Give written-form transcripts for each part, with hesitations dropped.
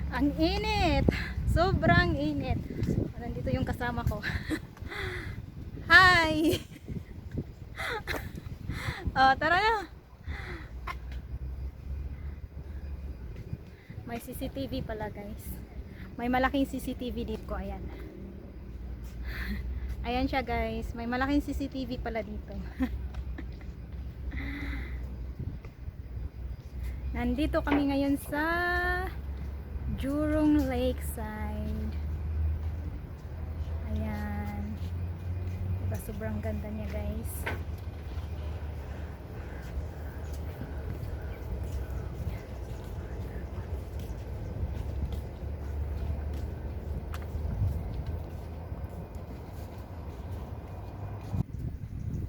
Ang init. Sobrang init. Nandito yung kasama ko. Hi! Oh, tara na. May CCTV pala guys. May malaking CCTV dito. Ayan. Ayan siya guys. May malaking CCTV pala dito. Nandito kami ngayon sa Jurong Lakeside. Ayan. Diba sobrang ganda niya guys.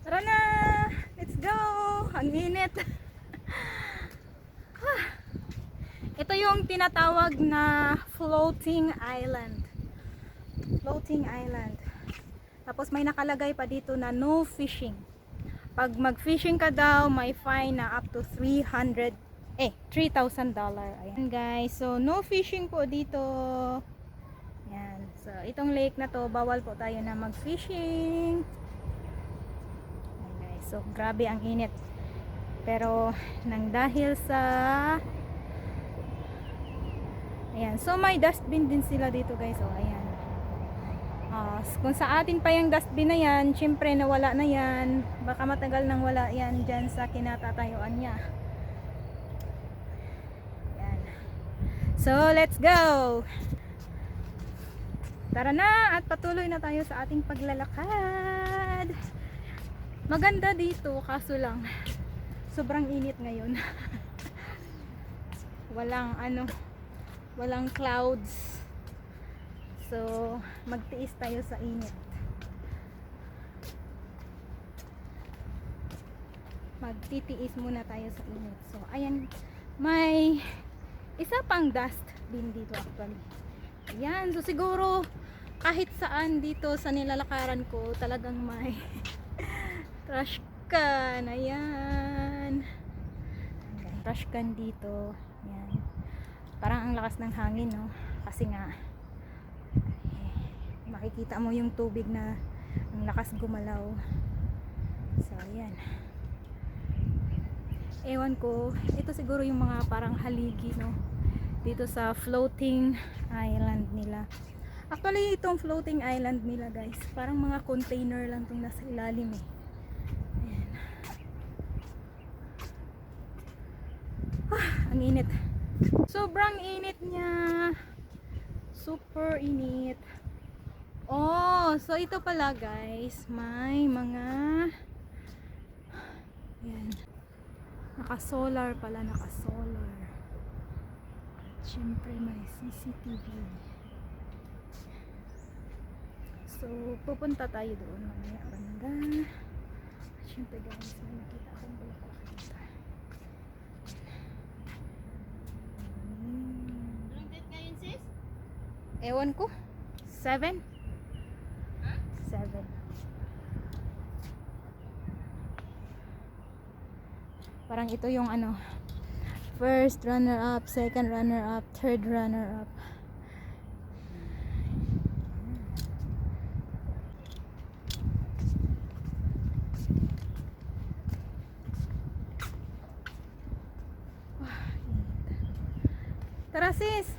Tara na! Let's go! Ang init! Ito yung tinatawag na floating island. Floating island. Tapos may nakalagay pa dito na no fishing. Pag mag-fishing ka daw, may fine na up to $3,000. Ayan guys. So no fishing po dito. Yan. So itong lake na to, bawal po tayo na mag-fishing. Ayan guys. So grabe ang init. Pero nang dahil sa ayan. So may dustbin din sila dito guys. So ayan. Kung sa atin pa yung dustbin na yan, syempre nawala na yan. Baka matagal nang wala yan dyan sa kinatatayuan niya. Ayan. So let's go! Tara na at patuloy na tayo sa ating paglalakad. Maganda dito kaso lang sobrang init ngayon. Walang clouds. So, magtiis tayo sa init. Magtitiis muna tayo sa init. So, ayan, may isa pang dustbin dito actually. Ayan, so siguro kahit saan dito sa nilalakaran ko talagang may trash can. Ayan. Trash can dito. Ayan. Parang ang lakas ng hangin, no? Kasi nga makikita mo yung tubig na ang lakas gumalaw. So ayan, ewan ko, ito siguro yung mga parang haligi, no, dito sa floating island nila. Actually itong floating island nila guys, parang mga container lang itong nasa ilalim eh. Ayan. Ang init, sobrang init niya, super init. Oh, so ito pala guys, may mga yan. Naka-solar pala, naka-solar. Siyempre may CCTV. So, pupunta tayo doon mamaya banda. Siyempre guys, may nakita akong bulaklak dito. Anong date ngayon sis? Ewan ko. 7? 7. Parang ito yung ano, first runner up, second runner up, third runner up. Tara sis.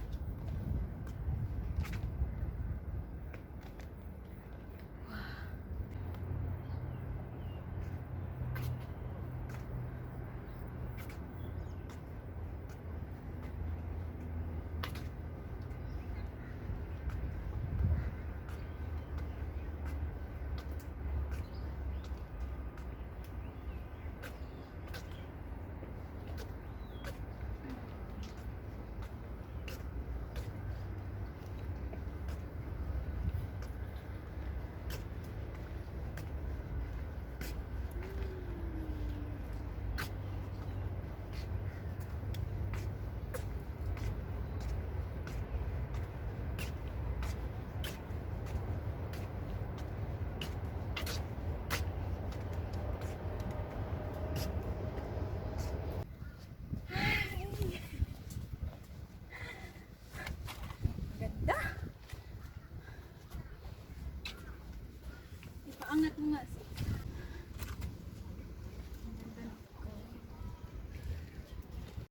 Angat mo nga sis.